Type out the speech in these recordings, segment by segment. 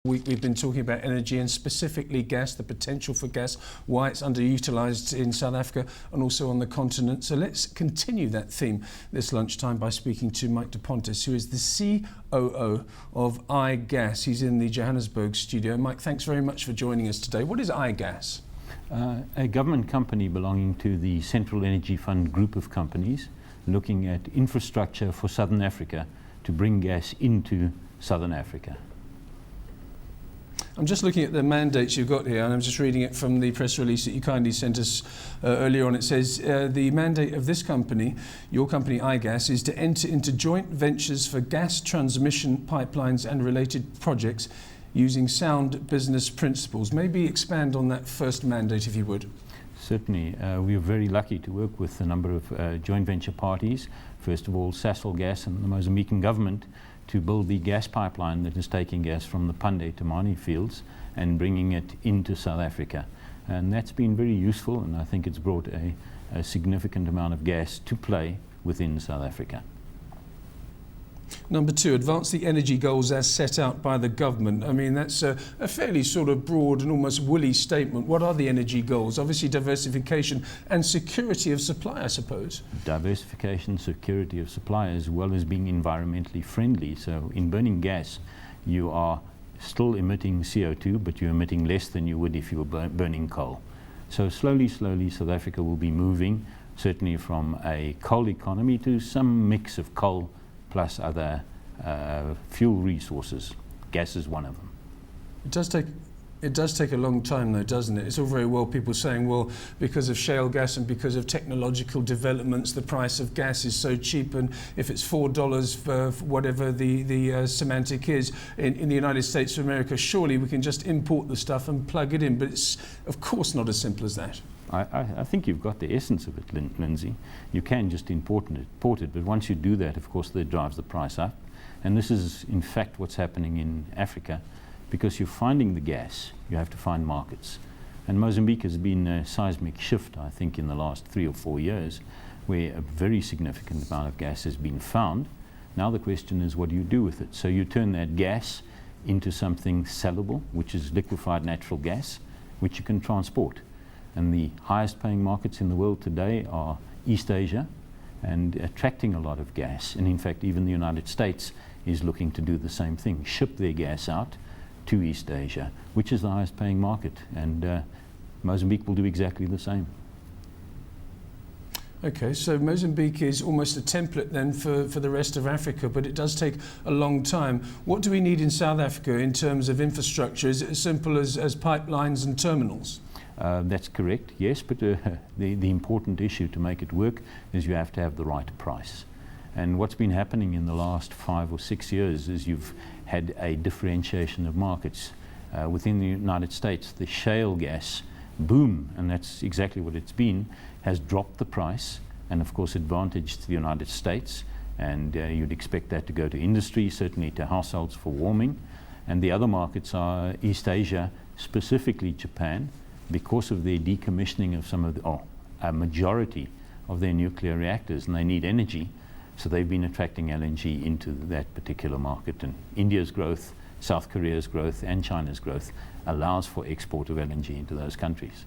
We've been talking about energy and specifically gas, the potential for gas, why it's underutilised in South Africa and also on the continent. So let's continue that theme this lunchtime by speaking to Mike de Pontes, who is the COO of iGas. He's in the Johannesburg studio. Mike, thanks very much for joining us today. What is iGas? A government company belonging to the Central Energy Fund group of companies looking at infrastructure for Southern Africa to bring gas into Southern Africa. I'm just looking at the mandates you've got here, and I'm just reading it from the press release that you kindly sent us earlier on. It says the mandate of this company, your company iGas, is to enter into joint ventures for gas transmission pipelines and related projects using sound business principles. Maybe expand on that first mandate if you would. Certainly. We are very lucky to work with a number of joint venture parties. First of all, Sasol Gas and the Mozambican government to build the gas pipeline that is taking gas from the Pande to Mani fields and bringing it into South Africa. And that's been very useful, and I think it's brought a significant amount of gas to play within South Africa. Number two, advance the energy goals as set out by the government. I mean, that's a fairly sort of broad and almost woolly statement. What are the energy goals? Obviously, diversification and security of supply, I suppose. Diversification, security of supply, as well as being environmentally friendly. So in burning gas, you are still emitting CO2, but you're emitting less than you would if you were burning coal. So slowly, South Africa will be moving, certainly from a coal economy to some mix of coal plus other fuel resources. Gas is one of them. It does take a long time though, doesn't it? It's all very well people saying, well, because of shale gas and because of technological developments, the price of gas is so cheap, and if it's $4 for whatever the semantic is in the United States of America, surely we can just import the stuff and plug it in. But it's of course not as simple as that. I think you've got the essence of it, Lindsay. You can just import it, but once you do that, of course, that drives the price up. And this is, in fact, what's happening in Africa, because you're finding the gas, you have to find markets. And Mozambique has been a seismic shift, I think, in the last 3 or 4 years, where a very significant amount of gas has been found. Now the question is, what do you do with it? So you turn that gas into something sellable, which is liquefied natural gas, which you can transport. And the highest paying markets in the world today are East Asia and attracting a lot of gas. And in fact, even the United States is looking to do the same thing, ship their gas out to East Asia, which is the highest paying market. And Mozambique will do exactly the same. Okay, so Mozambique is almost a template then for the rest of Africa, but it does take a long time. What do we need in South Africa in terms of infrastructure? Is it as simple as pipelines and terminals? That's correct, yes, but the important issue to make it work is you have to have the right price. And what's been happening in the last 5 or 6 years is you've had a differentiation of markets. Within the United States, the shale gas boom, and that's exactly what it's been, has dropped the price and of course advantaged the United States, and you'd expect that to go to industry, certainly to households for warming. And the other markets are East Asia, specifically Japan, because of their decommissioning of some of the, a majority of their nuclear reactors, and they need energy, so they've been attracting LNG into that particular market. And India's growth, South Korea's growth, and China's growth allows for export of LNG into those countries.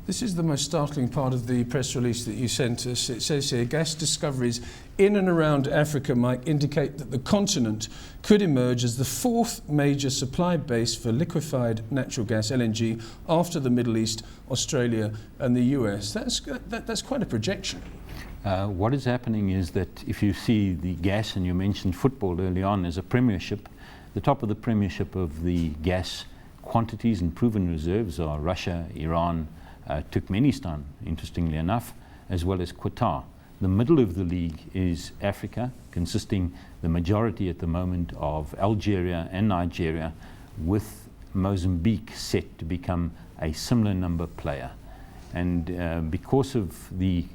This is the most startling part of the press release that you sent us. It says here, gas discoveries in and around Africa, Mike, indicate that the continent could emerge as the 4th major supply base for liquefied natural gas, LNG, after the Middle East, Australia and the US. That's quite a projection. What is happening is that if you see the gas, and you mentioned football early on as a premiership, the top of the premiership of the gas quantities and proven reserves are Russia, Iran, Turkmenistan, interestingly enough, as well as Qatar. The middle of the league is Africa, consisting the majority at the moment of Algeria and Nigeria, with Mozambique set to become a similar number player. And because of the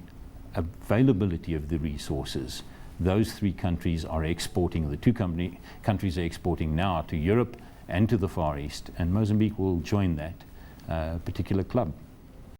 availability of the resources, those 3 countries are exporting, the 2 countries are exporting now to Europe and to the Far East, and Mozambique will join that particular club.